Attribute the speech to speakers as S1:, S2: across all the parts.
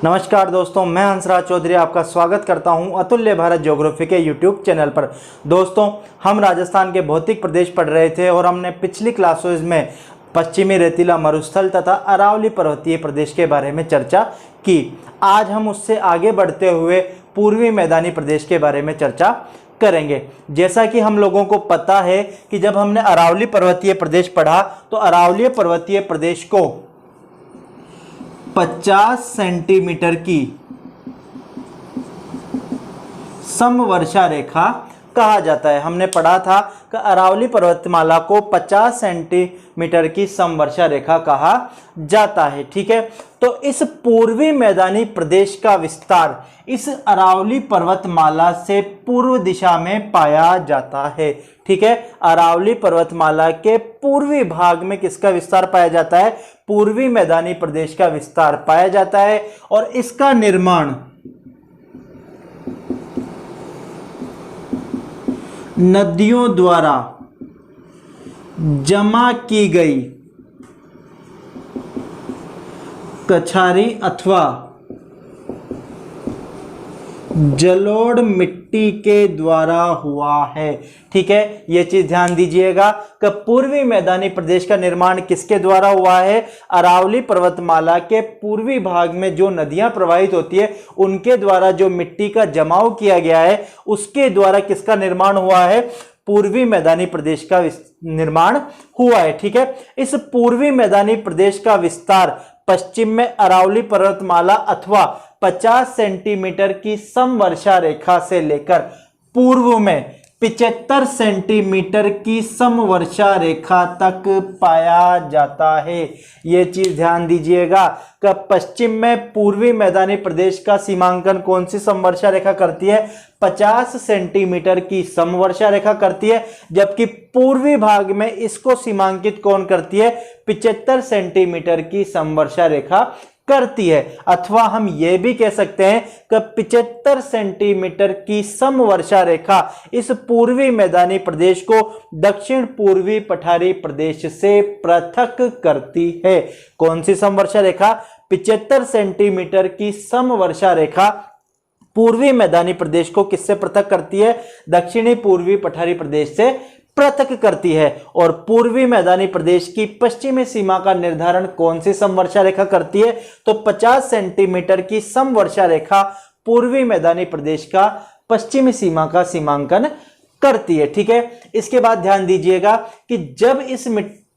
S1: नमस्कार दोस्तों, मैं हंसराज चौधरी आपका स्वागत करता हूं अतुल्य भारत ज्योग्राफी के यूट्यूब चैनल पर। दोस्तों, हम राजस्थान के भौतिक प्रदेश पढ़ रहे थे और हमने पिछली क्लासों में पश्चिमी रेतीला मरुस्थल तथा अरावली पर्वतीय प्रदेश के बारे में चर्चा की। आज हम उससे आगे बढ़ते हुए पूर्वी मैदानी प्रदेश के बारे में चर्चा करेंगे। जैसा कि हम लोगों को पता है कि जब हमने अरावली पर्वतीय प्रदेश पढ़ा तो अरावली पर्वतीय प्रदेश को 50 सेंटीमीटर की समवर्षा रेखा कहा जाता है। हमने पढ़ा था कि अरावली पर्वतमाला को 50 सेंटीमीटर की समवर्षा रेखा कहा जाता है। ठीक है, तो इस पूर्वी मैदानी प्रदेश का विस्तार इस अरावली पर्वतमाला से पूर्व दिशा में पाया जाता है। ठीक है, अरावली पर्वतमाला के पूर्वी भाग में किसका विस्तार पाया जाता है? पूर्वी मैदानी प्रदेश का विस्तार पाया जाता है और इसका निर्माण नदियों द्वारा जमा की गई कछारी अथवा जलोढ़ मिट्टी के द्वारा हुआ है। ठीक है, यह चीज ध्यान दीजिएगा कि पूर्वी मैदानी प्रदेश का निर्माण किसके द्वारा हुआ है? अरावली पर्वतमाला के पूर्वी भाग में जो नदियां प्रवाहित होती है उनके द्वारा जो मिट्टी का जमाव किया गया है उसके द्वारा किसका निर्माण हुआ है? पूर्वी मैदानी प्रदेश का निर्माण हुआ है। ठीक है, इस पूर्वी मैदानी प्रदेश का विस्तार पश्चिम में अरावली पर्वतमाला अथवा 50 सेंटीमीटर की समवर्षा रेखा से लेकर पूर्व में 75 सेंटीमीटर की समवर्षा रेखा तक पाया जाता है। ये चीज ध्यान दीजिएगा कि पश्चिम में पूर्वी मैदानी प्रदेश का सीमांकन कौन सी समवर्षा रेखा करती है? 50 सेंटीमीटर की समवर्षा रेखा करती है, जबकि पूर्वी भाग में इसको सीमांकित कौन करती है? 75 सेंटीमीटर की समवर्षा रेखा करती है। अथवा हम यह भी कह सकते हैं कि 75 सेंटीमीटर की समवर्षा रेखा इस पूर्वी मैदानी प्रदेश को दक्षिण पूर्वी पठारी प्रदेश से पृथक करती है। कौन सी समवर्षा रेखा? 75 सेंटीमीटर की समवर्षा रेखा पूर्वी मैदानी प्रदेश को किससे पृथक करती है? दक्षिणी पूर्वी पठारी प्रदेश से पृथक करती है। और पूर्वी मैदानी प्रदेश की पश्चिमी सीमा का निर्धारण कौन सी समवर्षा रेखा करती है? तो 50 सेंटीमीटर की समवर्षा रेखा पूर्वी मैदानी प्रदेश का पश्चिमी सीमा का सीमांकन करती है। ठीक है, इसके बाद ध्यान दीजिएगा कि जब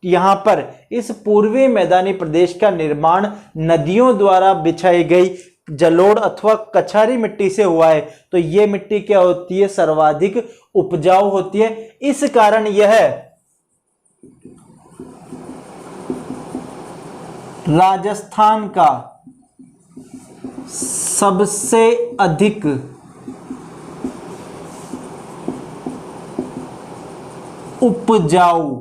S1: यहां पर इस पूर्वी मैदानी प्रदेश का निर्माण नदियों द्वारा बिछाई गई जलोढ़ अथवा कछारी मिट्टी से हुआ है तो यह मिट्टी क्या होती है? सर्वाधिक उपजाऊ होती है। इस कारण यह राजस्थान का सबसे अधिक उपजाऊ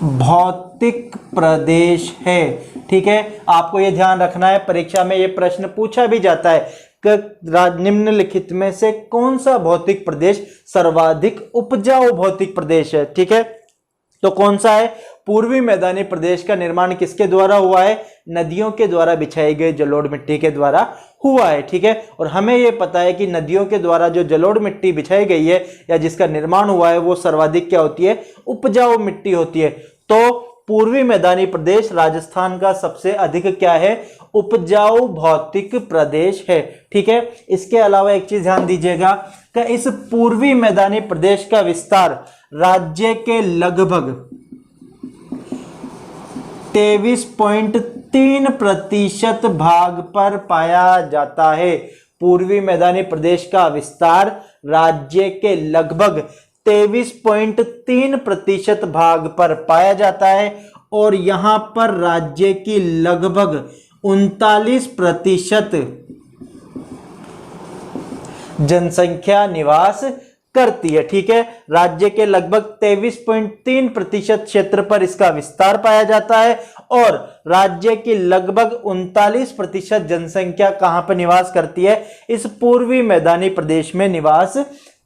S1: भौतिक प्रदेश है। ठीक है, आपको यह ध्यान रखना है, परीक्षा में यह प्रश्न पूछा भी जाता है कि निम्नलिखित में से कौन सा भौतिक प्रदेश सर्वाधिक उपजाऊ भौतिक प्रदेश है। ठीक है, तो कौन सा है? पूर्वी मैदानी प्रदेश का निर्माण किसके द्वारा हुआ है? नदियों के द्वारा बिछाई गई जलोढ़ मिट्टी के द्वारा हुआ है। ठीक है, और हमें यह पता है कि नदियों के द्वारा जो जलोढ़ मिट्टी बिछाई गई है या जिसका निर्माण हुआ है वो सर्वाधिक क्या होती है? उपजाऊ मिट्टी होती है। तो पूर्वी मैदानी प्रदेश राजस्थान का सबसे अधिक क्या है? उपजाऊ भौतिक प्रदेश है। ठीक है, इसके अलावा एक चीज ध्यान दीजिएगा कि इस पूर्वी मैदानी प्रदेश का विस्तार राज्य के लगभग 23.3% भाग पर पाया जाता है। पूर्वी मैदानी प्रदेश का विस्तार राज्य के लगभग 23.3% भाग पर पाया जाता है और यहां पर राज्य की लगभग 39% जनसंख्या निवास करती है। ठीक है, राज्य के लगभग 23.3% क्षेत्र पर इसका विस्तार पाया जाता है और राज्य की लगभग 39% जनसंख्या कहां पर निवास करती है? इस पूर्वी मैदानी प्रदेश में निवास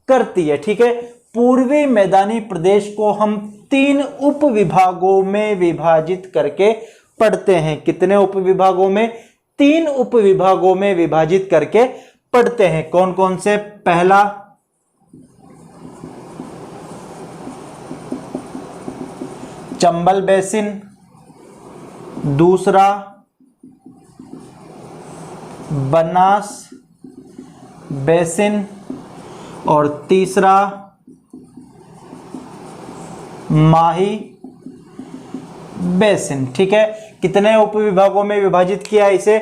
S1: करती है। ठीक है, पूर्वी मैदानी प्रदेश को हम 3 उप विभागों में विभाजित करके पढ़ते हैं। कितने उप विभागों में? 3 उपविभागों में विभाजित करके पढ़ते हैं। कौन कौन से? पहला चंबल बेसिन, दूसरा बनास बेसिन और तीसरा माही बेसिन। ठीक है, कितने उपविभागों में विभाजित किया इसे?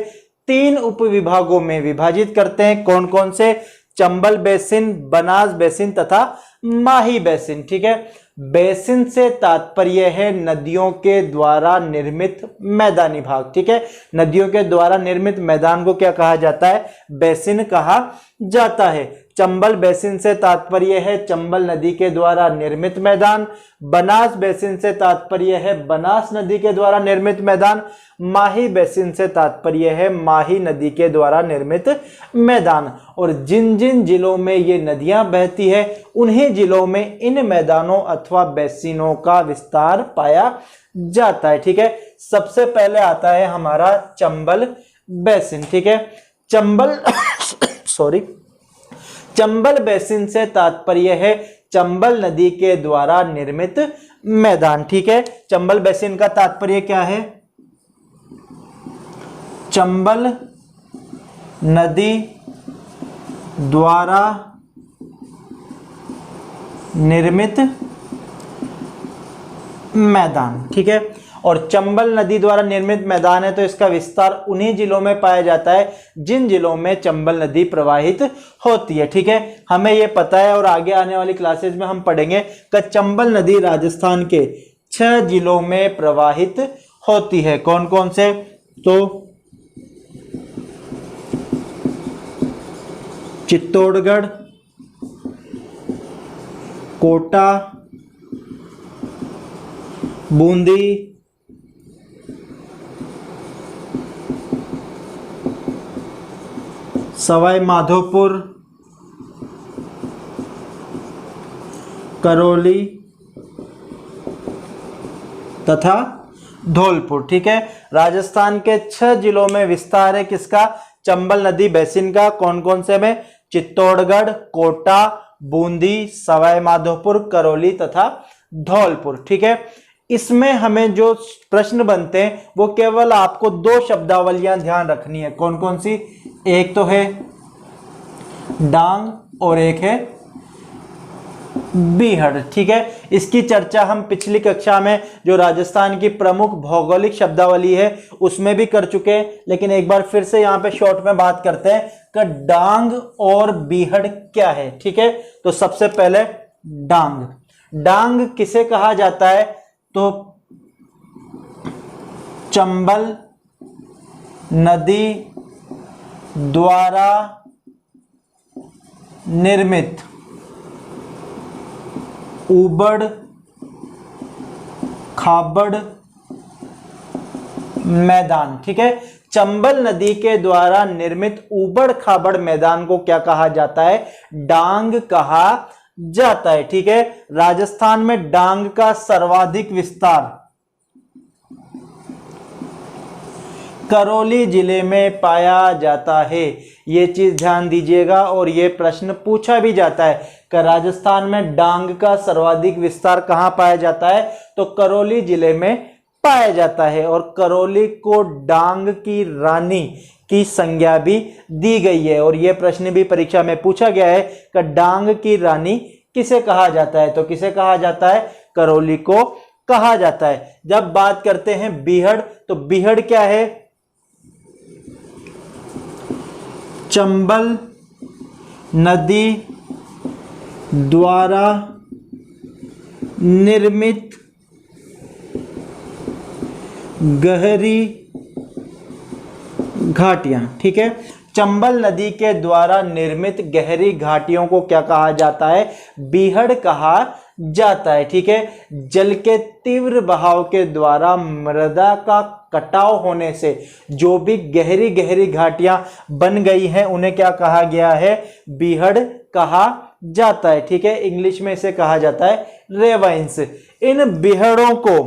S1: 3 उपविभागों में विभाजित करते हैं। कौन कौन से? चंबल बेसिन, बनास बेसिन तथा माही बेसिन। ठीक है, बेसिन से तात्पर्य है नदियों के द्वारा निर्मित मैदानी भाग। ठीक है, नदियों के द्वारा निर्मित मैदान को क्या कहा जाता है? बेसिन कहा जाता है। चंबल बेसिन से तात्पर्य है चंबल नदी के द्वारा निर्मित मैदान। बनास बेसिन से तात्पर्य है बनास नदी के द्वारा निर्मित मैदान। माही बेसिन से तात्पर्य है माही नदी के द्वारा निर्मित मैदान। और जिन जिन जिलों में ये नदियां बहती है उन्हीं जिलों में इन मैदानों अथवा बेसिनों का विस्तार पाया जाता है। ठीक है, सबसे पहले आता है हमारा चंबल बेसिन। ठीक है, चंबल चंबल बेसिन से तात्पर्य है चंबल नदी के द्वारा निर्मित मैदान। ठीक है, चंबल बेसिन का तात्पर्य क्या है? चंबल नदी द्वारा निर्मित मैदान। ठीक है, और चंबल नदी द्वारा निर्मित मैदान है तो इसका विस्तार उन्हीं जिलों में पाया जाता है जिन जिलों में चंबल नदी प्रवाहित होती है। ठीक है, हमें यह पता है और आगे आने वाली क्लासेज में हम पढ़ेंगे कि चंबल नदी राजस्थान के 6 जिलों में प्रवाहित होती है। कौन कौन से? तो चित्तौड़गढ़, कोटा, बूंदी, सवाई माधोपुर, करौली तथा धौलपुर। ठीक है, राजस्थान के 6 जिलों में विस्तार है किसका? चंबल नदी बेसिन का। कौन कौन से में? चित्तौड़गढ़, कोटा, बूंदी, सवाई माधोपुर, करौली तथा धौलपुर। ठीक है, इसमें हमें जो प्रश्न बनते हैं वो केवल आपको 2 शब्दावलियां ध्यान रखनी है। कौन कौन सी? एक तो है डांग और एक है बीहड़। ठीक है, इसकी चर्चा हम पिछली कक्षा में जो राजस्थान की प्रमुख भौगोलिक शब्दावली है उसमें भी कर चुके हैं, लेकिन एक बार फिर से यहां पे शॉर्ट में बात करते हैं कि डांग और बीहड़ क्या है। ठीक है, तो सबसे पहले डांग। डांग किसे कहा जाता है? तो चंबल नदी द्वारा निर्मित ऊबड़ खाबड़ मैदान। ठीक है, चंबल नदी के द्वारा निर्मित ऊबड़ खाबड़ मैदान को क्या कहा जाता है? डांग कहा जाता है। ठीक है, राजस्थान में डांग का सर्वाधिक विस्तार करौली जिले में पाया जाता है। ये चीज ध्यान दीजिएगा और ये प्रश्न पूछा भी जाता है कि राजस्थान में डांग का सर्वाधिक विस्तार कहां पाया जाता है? तो करौली जिले में पाया जाता है। और करौली को डांग की रानी की संज्ञा भी दी गई है और यह प्रश्न भी परीक्षा में पूछा गया है कि डांग की रानी किसे कहा जाता है? तो किसे कहा जाता है? करौली को कहा जाता है। जब बात करते हैं बीहड़, तो बीहड़ क्या है? चंबल नदी द्वारा निर्मित गहरी घाटियां। ठीक है, चंबल नदी के द्वारा निर्मित गहरी घाटियों को क्या कहा जाता है? बीहड़ कहा जाता है। ठीक है, जल के तीव्र बहाव के द्वारा मृदा का कटाव होने से जो भी गहरी गहरी घाटियां बन गई हैं उन्हें क्या कहा गया है? बीहड़ कहा जाता है। ठीक है, इंग्लिश में इसे कहा जाता है रेवाइंस। इन बीहड़ों को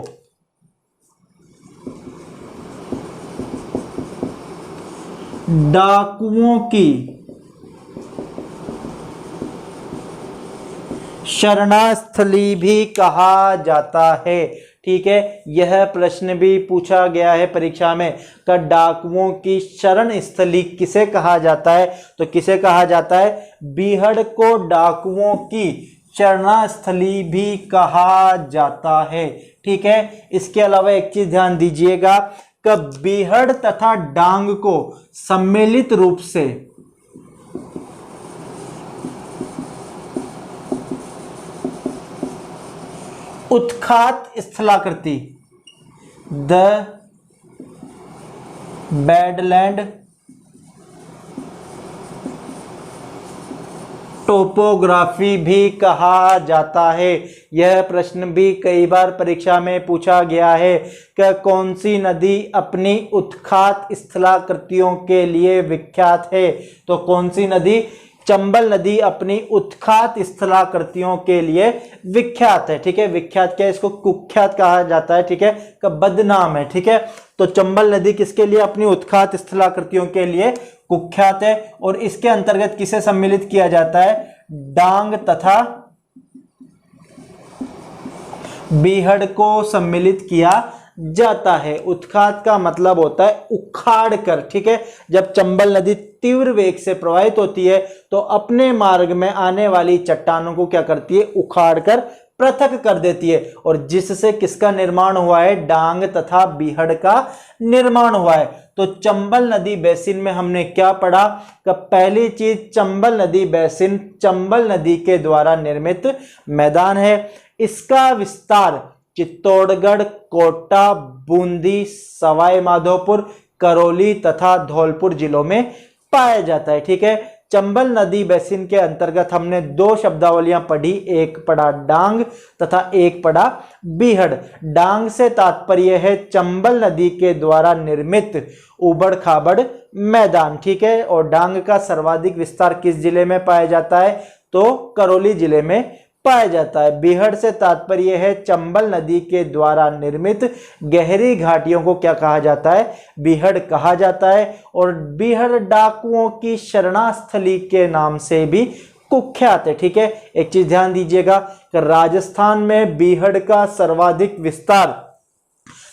S1: डाकुओं की शरणास्थली भी कहा जाता है। ठीक है, यह प्रश्न भी पूछा गया है परीक्षा में कि डाकुओं की शरण स्थली किसे कहा जाता है, तो किसे कहा जाता है, बीहड़ को डाकुओं की शरणास्थली भी कहा जाता है। ठीक है, इसके अलावा एक चीज ध्यान दीजिएगा कि बीहड़ तथा डांग को सम्मिलित रूप से उत्खात स्थलाकृति द बैडलैंड टोपोग्राफी भी कहा जाता है। यह प्रश्न भी कई बार परीक्षा में पूछा गया है कि कौन सी नदी अपनी उत्खात स्थलाकृतियों के लिए विख्यात है, तो कौन सी नदी, चंबल नदी अपनी उत्खात स्थलाकृतियों के लिए विख्यात है। ठीक है, विख्यात क्या है, इसको कुख्यात कहा जाता है। ठीक है, का बदनाम है। ठीक है, तो चंबल नदी किसके लिए, अपनी उत्खात स्थलाकृतियों के लिए कुख्यात है। और इसके अंतर्गत किसे सम्मिलित किया जाता है, डांग तथा बीहड़ को सम्मिलित किया जाता है। उत्खात का मतलब होता है उखाड़ कर। ठीक है, जब चंबल नदी तीव्र वेग से प्रवाहित होती है तो अपने मार्ग में आने वाली चट्टानों को क्या करती है, उखाड़ कर पृथक कर देती है, और जिससे किसका निर्माण हुआ है, डांग तथा बीहड़ का निर्माण हुआ है। तो चंबल नदी बेसिन में हमने क्या पढ़ा कि पहली चीज, चंबल नदी बेसिन चंबल नदी के द्वारा निर्मित मैदान है। इसका विस्तार चित्तौड़गढ़, कोटा, बूंदी, सवाई माधोपुर, करौली तथा धौलपुर जिलों में पाया जाता है। ठीक है, चंबल नदी बेसिन के अंतर्गत हमने दो शब्दावलियां पढ़ी, एक पढ़ा डांग तथा एक पढ़ा बीहड़। डांग से तात्पर्य है चंबल नदी के द्वारा निर्मित उबड़ खाबड़ मैदान। ठीक है, और डांग का सर्वाधिक विस्तार किस जिले में पाया जाता है, तो करौली जिले में पाया जाता है। बीहड़ से तात्पर्य है चंबल नदी के द्वारा निर्मित गहरी घाटियों को क्या कहा जाता है, बीहड़ कहा जाता है। और बीहड़ डाकुओं की शरणास्थली के नाम से भी कुख्यात है। ठीक है, एक चीज ध्यान दीजिएगा कि राजस्थान में बीहड़ का सर्वाधिक विस्तार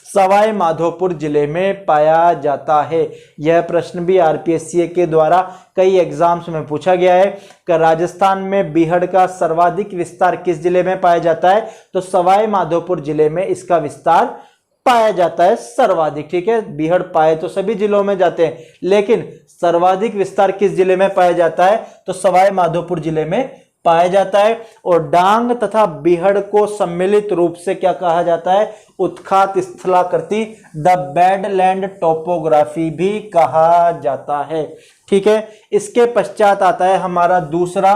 S1: सवाई माधोपुर जिले में पाया जाता है। यह प्रश्न भी आरपीएससी के द्वारा कई एग्जाम्स में पूछा गया है कि राजस्थान में बीहड़ का सर्वाधिक विस्तार किस जिले में पाया जाता है, तो सवाई माधोपुर जिले में इसका विस्तार पाया जाता है सर्वाधिक। ठीक है, बीहड़ पाए तो सभी जिलों में जाते हैं, लेकिन सर्वाधिक विस्तार किस जिले में पाया जाता है, तो सवाई माधोपुर जिले में पाया जाता है। और डांग तथा बीहड़ को सम्मिलित रूप से क्या कहा जाता है, उत्खात स्थलाकृति द बैडलैंड टोपोग्राफी भी कहा जाता है। ठीक है, इसके पश्चात आता है हमारा दूसरा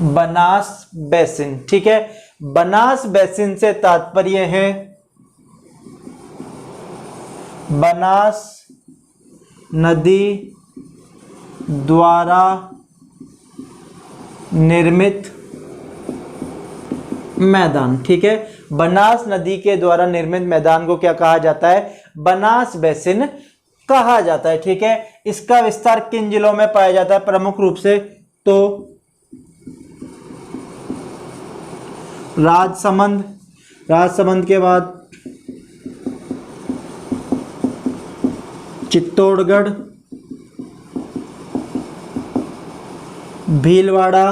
S1: बनास बेसिन। ठीक है, बनास बेसिन से तात्पर्य है बनास नदी द्वारा निर्मित मैदान। ठीक है, बनास नदी के द्वारा निर्मित मैदान को क्या कहा जाता है, बनास बेसिन कहा जाता है। ठीक है, इसका विस्तार किन जिलों में पाया जाता है प्रमुख रूप से, तो राजसमंद, राजसमंद के बाद चित्तौड़गढ़, भीलवाड़ा,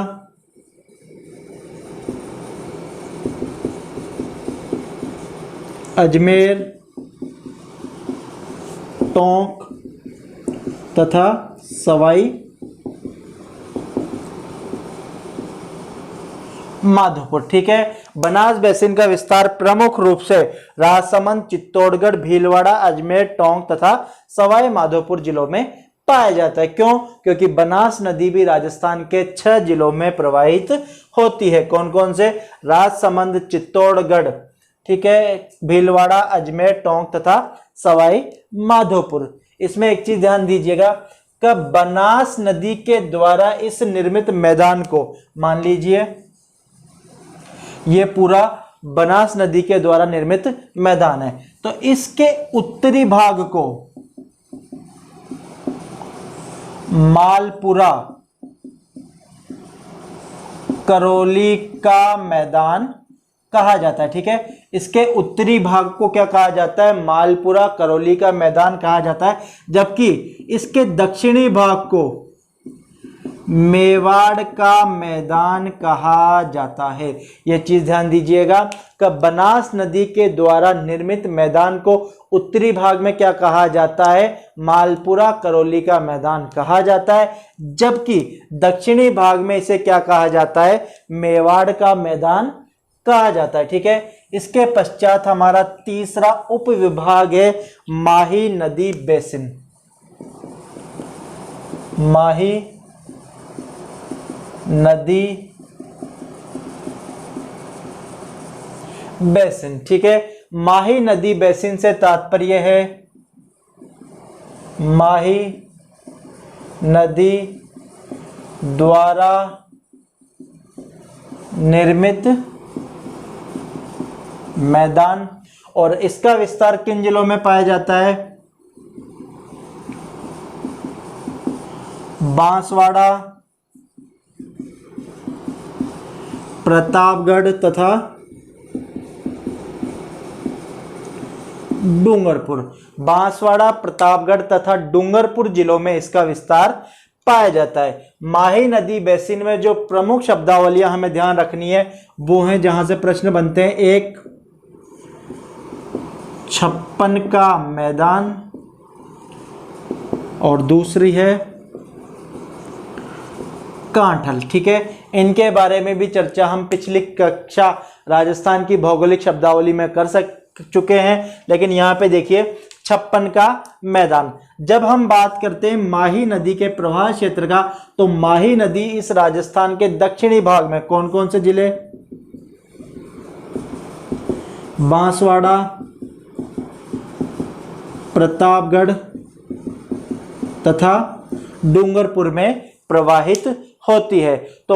S1: अजमेर, टोंक तथा सवाई माधोपुर। ठीक है, बनास बेसिन का विस्तार प्रमुख रूप से राजसमंद, चित्तौड़गढ़, भीलवाड़ा, अजमेर, टोंक तथा सवाई माधोपुर जिलों में पाया जाता है। क्यों, क्योंकि बनास नदी भी राजस्थान के 6 जिलों में प्रवाहित होती है। कौन कौन से, राजसमंद, चित्तौड़गढ़, ठीक है, भीलवाड़ा, अजमेर, टोंक तथा सवाई माधोपुर। इसमें एक चीज ध्यान दीजिएगा कि बनास नदी के द्वारा इस निर्मित मैदान को, मान लीजिए ये पूरा बनास नदी के द्वारा निर्मित मैदान है। तो इसके उत्तरी भाग को मालपुरा करौली का मैदान कहा जाता है। ठीक है, इसके उत्तरी भाग को क्या कहा जाता है? मालपुरा करौली का मैदान कहा जाता है, जबकि इसके दक्षिणी भाग को मेवाड़ का मैदान कहा जाता है। यह चीज ध्यान दीजिएगा कि बनास नदी के द्वारा निर्मित मैदान को उत्तरी भाग में क्या कहा जाता है? मालपुरा करौली का मैदान कहा जाता है, जबकि दक्षिणी भाग में इसे क्या कहा जाता है? मेवाड़ का मैदान कहा जाता है। ठीक है, इसके पश्चात हमारा तीसरा उप विभाग है माही नदी बेसिन। माही नदी बेसिन। ठीक है, माही नदी बेसिन से तात्पर्य है माही नदी द्वारा निर्मित मैदान, और इसका विस्तार किन जिलों में पाया जाता है? बांसवाड़ा, प्रतापगढ़ तथा डूंगरपुर। बांसवाड़ा, प्रतापगढ़ तथा डूंगरपुर जिलों में इसका विस्तार पाया जाता है। माही नदी बेसिन में जो प्रमुख शब्दावलियां हमें ध्यान रखनी है वो हैं, जहां से प्रश्न बनते हैं, एक छप्पन का मैदान और दूसरी है कांठल। ठीक है, इनके बारे में भी चर्चा हम पिछली कक्षा राजस्थान की भौगोलिक शब्दावली में कर चुके हैं, लेकिन यहाँ पे देखिए छप्पन का मैदान। जब हम बात करते हैं माही नदी के प्रवाह क्षेत्र का, तो माही नदी इस राजस्थान के दक्षिणी भाग में कौन कौन से जिले? बांसवाड़ा, प्रतापगढ़ तथा डूंगरपुर में प्रवाहित होती है। तो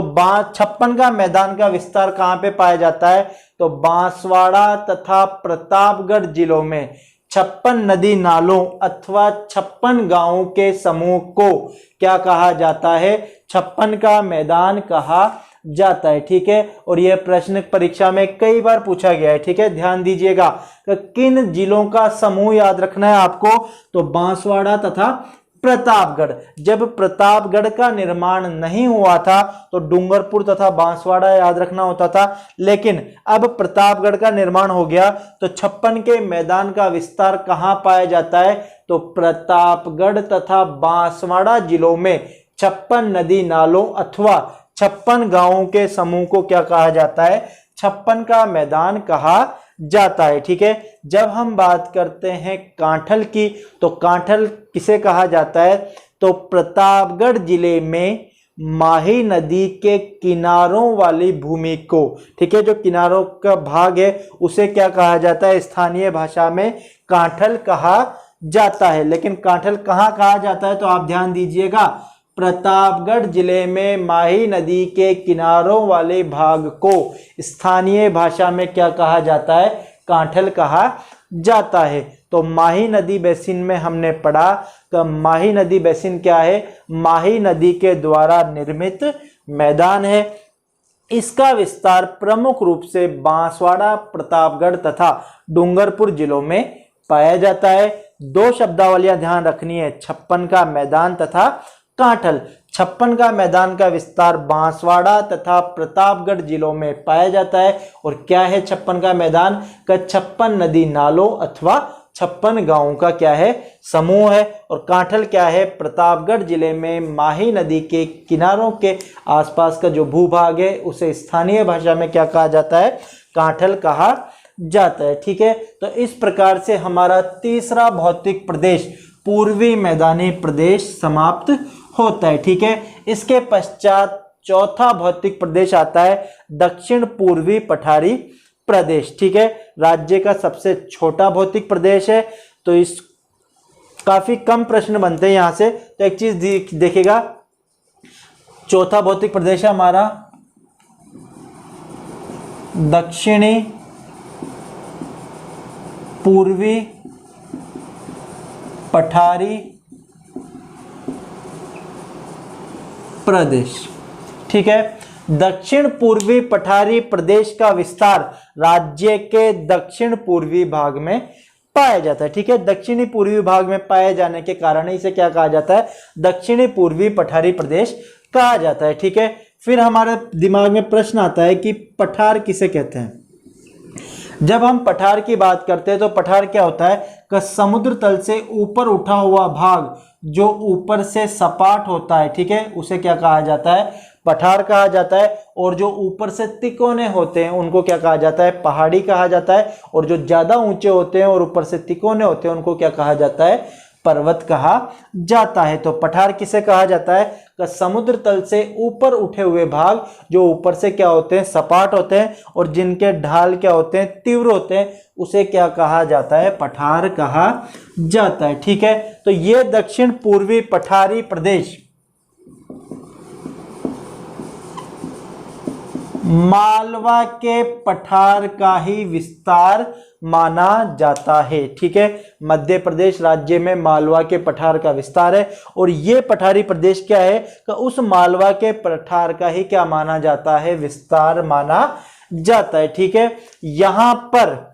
S1: छप्पन का मैदान का विस्तार कहां पे पाया जाता है? तो बांसवाड़ा तथा प्रतापगढ़ जिलों में 56 नदी नालों अथवा 56 गांवों के समूह को क्या कहा जाता है? 56 का मैदान कहा जाता है। ठीक है, और यह प्रश्न परीक्षा में कई बार पूछा गया है। ठीक है, ध्यान दीजिएगा कि किन जिलों का समूह याद रखना है आपको? तो बांसवाड़ा तथा प्रतापगढ़। जब प्रतापगढ़ का निर्माण नहीं हुआ था तो डूंगरपुर तथा बांसवाड़ा याद रखना होता था, लेकिन अब प्रतापगढ़ का निर्माण हो गया तो 56 के मैदान का विस्तार कहां पाया जाता है? तो प्रतापगढ़ तथा बांसवाड़ा जिलों में 56 नदी नालों अथवा 56 गांवों के समूह को क्या कहा जाता है? 56 का मैदान कहा जाता है। ठीक है, जब हम बात करते हैं कांठल की, तो कांठल किसे कहा जाता है? तो प्रतापगढ़ जिले में माही नदी के किनारों वाली भूमि को, ठीक है, जो किनारों का भाग है उसे क्या कहा जाता है? स्थानीय भाषा में कांठल कहा जाता है। लेकिन कांठल कहाँ कहा जाता है? तो आप ध्यान दीजिएगा, प्रतापगढ़ जिले में माही नदी के किनारों वाले भाग को स्थानीय भाषा में क्या कहा जाता है? कांठल कहा जाता है। तो माही नदी बेसिन में हमने पढ़ा कि माही नदी बेसिन क्या है? माही नदी के द्वारा निर्मित मैदान है। इसका विस्तार प्रमुख रूप से बांसवाड़ा, प्रतापगढ़ तथा डूंगरपुर जिलों में पाया जाता है। दो शब्दावलियां ध्यान रखनी है, 56 का मैदान तथा कांठल। 56 का मैदान का विस्तार बांसवाड़ा तथा प्रतापगढ़ जिलों में पाया जाता है। और क्या है 56 का मैदान? का 56 नदी नालों अथवा 56 गांवों का क्या है? समूह है। और कांठल क्या है? प्रतापगढ़ जिले में माही नदी के किनारों के आसपास का जो भूभाग है उसे स्थानीय भाषा में क्या कहा जाता है? कांठल कहा जाता है। ठीक है, तो इस प्रकार से हमारा तीसरा भौतिक प्रदेश पूर्वी मैदानी प्रदेश समाप्त होता है। ठीक है, इसके पश्चात चौथा भौतिक प्रदेश आता है दक्षिण पूर्वी पठारी प्रदेश। ठीक है, राज्य का सबसे छोटा भौतिक प्रदेश है, तो इस काफी कम प्रश्न बनते हैं यहां से। तो एक चीज देखिएगा, चौथा भौतिक प्रदेश है हमारा दक्षिणी पूर्वी पठारी प्रदेश। ठीक है, दक्षिण पूर्वी पठारी प्रदेश का विस्तार राज्य के दक्षिण पूर्वी भाग में पाया जाता है। ठीक है, दक्षिणी पूर्वी भाग में पाए जाने के कारण इसे क्या कहा जाता है, दक्षिणी पूर्वी पठारी प्रदेश कहा जाता है। ठीक है, फिर हमारे दिमाग में प्रश्न आता है कि पठार किसे कहते हैं। जब हम पठार की बात करते हैं तो पठार क्या होता है कि समुद्र तल से ऊपर उठा हुआ भाग जो ऊपर से सपाट होता है, ठीक है, उसे क्या कहा जाता है, पठार कहा जाता है। और जो ऊपर से तिकोने होते हैं उनको क्या कहा जाता है, पहाड़ी कहा जाता है। और जो ज्यादा ऊंचे होते हैं और ऊपर से तिकोने होते हैं उनको क्या कहा जाता है, पर्वत कहा जाता है। तो पठार किसे कहा जाता है कि समुद्र तल से ऊपर उठे हुए भाग जो ऊपर से क्या होते हैं, सपाट होते हैं और जिनके ढाल क्या होते हैं, तीव्र होते हैं, उसे क्या कहा जाता है, पठार कहा जाता है। ठीक है, तो ये दक्षिण पूर्वी पठारी प्रदेश मालवा के पठार का ही विस्तार माना जाता है। ठीक है, मध्य प्रदेश राज्य में मालवा के पठार का विस्तार है और ये पठारी प्रदेश क्या है कि उस मालवा के पठार का ही क्या माना जाता है, विस्तार माना जाता है। ठीक है, यहां पर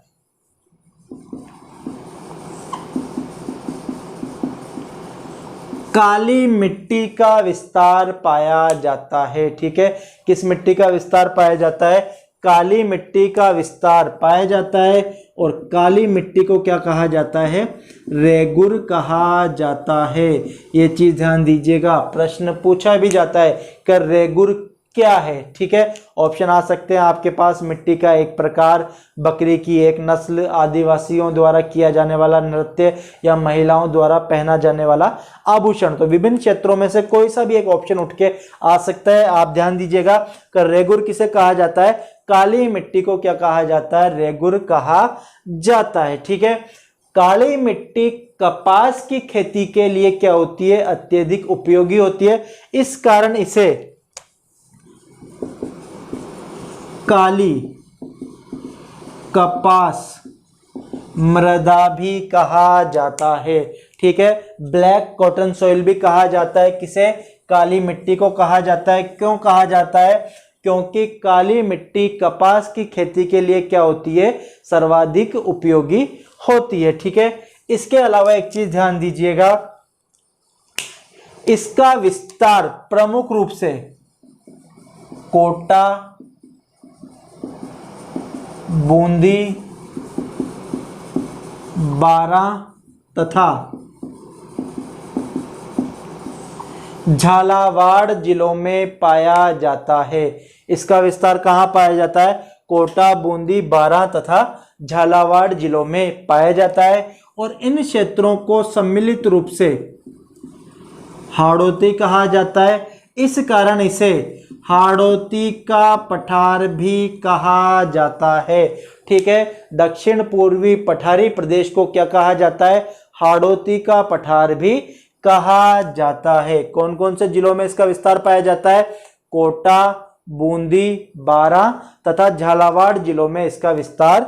S1: काली मिट्टी का विस्तार पाया जाता है। ठीक है, किस मिट्टी का विस्तार पाया जाता है, काली मिट्टी का विस्तार पाया जाता है। और काली मिट्टी को क्या कहा जाता है, रेगुर कहा जाता है। ये चीज ध्यान दीजिएगा, प्रश्न पूछा भी जाता है कि रेगुर क्या है। ठीक है, ऑप्शन आ सकते हैं आपके पास, मिट्टी का एक प्रकार, बकरी की एक नस्ल, आदिवासियों द्वारा किया जाने वाला नृत्य या महिलाओं द्वारा पहना जाने वाला आभूषण। तो विभिन्न क्षेत्रों में से कोई सा भी एक ऑप्शन उठ के आ सकता है। आप ध्यान दीजिएगा कि रेगुर किसे कहा जाता है, काली मिट्टी को क्या कहा जाता है, रेगुर कहा जाता है। ठीक है, काली मिट्टी कपास की खेती के लिए क्या होती है, अत्यधिक उपयोगी होती है। इस कारण इसे काली कपास मृदा भी कहा जाता है। ठीक है, ब्लैक कॉटन सॉइल भी कहा जाता है। किसे, काली मिट्टी को कहा जाता है। क्यों कहा जाता है, क्योंकि काली मिट्टी कपास की खेती के लिए क्या होती है, सर्वाधिक उपयोगी होती है। ठीक है, इसके अलावा एक चीज ध्यान दीजिएगा, इसका विस्तार प्रमुख रूप से कोटा, बूंदी, बारां तथा झालावाड़ जिलों में पाया जाता है। इसका विस्तार कहां पाया जाता है, कोटा, बूंदी, बारां तथा झालावाड़ जिलों में पाया जाता है। और इन क्षेत्रों को सम्मिलित रूप से हाड़ौती कहा जाता है। इस कारण इसे हाड़ौती का पठार भी कहा जाता है। ठीक है, दक्षिण पूर्वी पठारी प्रदेश को क्या कहा जाता है, हाड़ौती का पठार भी कहा जाता है। कौन कौन से जिलों में इसका विस्तार पाया जाता है, कोटा, बूंदी, बारां तथा झालावाड़ जिलों में इसका विस्तार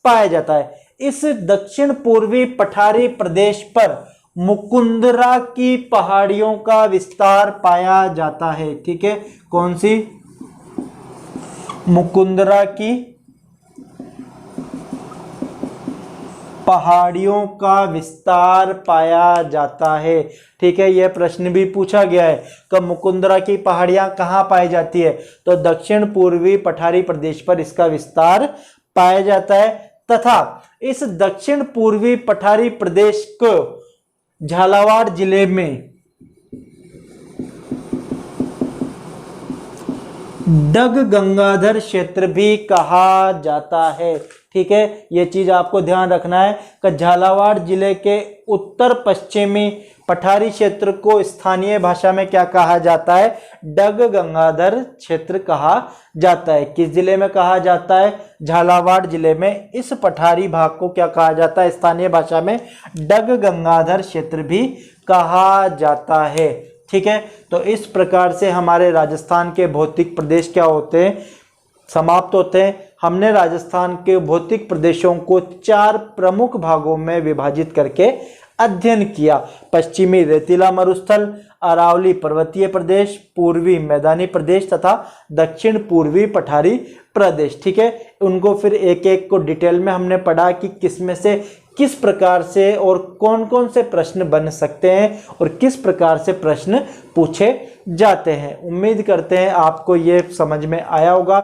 S1: पाया जाता है। इस दक्षिण पूर्वी पठारी प्रदेश पर मुकुंदरा की पहाड़ियों का विस्तार पाया जाता है। ठीक है, कौन सी, मुकुंदरा की पहाड़ियों का विस्तार पाया जाता है। ठीक है, यह प्रश्न भी पूछा गया है कि मुकुंदरा की पहाड़ियां कहां पाई जाती है, तो दक्षिण पूर्वी पठारी प्रदेश पर इसका विस्तार पाया जाता है। तथा इस दक्षिण पूर्वी पठारी प्रदेश को झालावाड़ जिले में डग गंगाधर क्षेत्र भी कहा जाता है। ठीक है, यह चीज आपको ध्यान रखना है कि झालावाड़ जिले के उत्तर पश्चिमी पठारी क्षेत्र को स्थानीय भाषा में क्या कहा जाता है, डग गंगाधर क्षेत्र कहा जाता है। किस जिले में कहा जाता है, झालावाड़ जिले में। इस पठारी भाग को क्या कहा जाता है, स्थानीय भाषा में डग गंगाधर क्षेत्र भी कहा जाता है। ठीक है, तो इस प्रकार से हमारे राजस्थान के भौतिक प्रदेश क्या होते हैं, समाप्त होते हैं। हमने राजस्थान के भौतिक प्रदेशों को 4 प्रमुख भागों में विभाजित करके अध्ययन किया। पश्चिमी रेतीला मरुस्थल, अरावली पर्वतीय प्रदेश, पूर्वी मैदानी प्रदेश तथा दक्षिण पूर्वी पठारी प्रदेश। ठीक है, उनको फिर एक एक को डिटेल में हमने पढ़ा कि किसमें से किस प्रकार से और कौन कौन से प्रश्न बन सकते हैं और किस प्रकार से प्रश्न पूछे जाते हैं। उम्मीद करते हैं आपको ये समझ में आया होगा।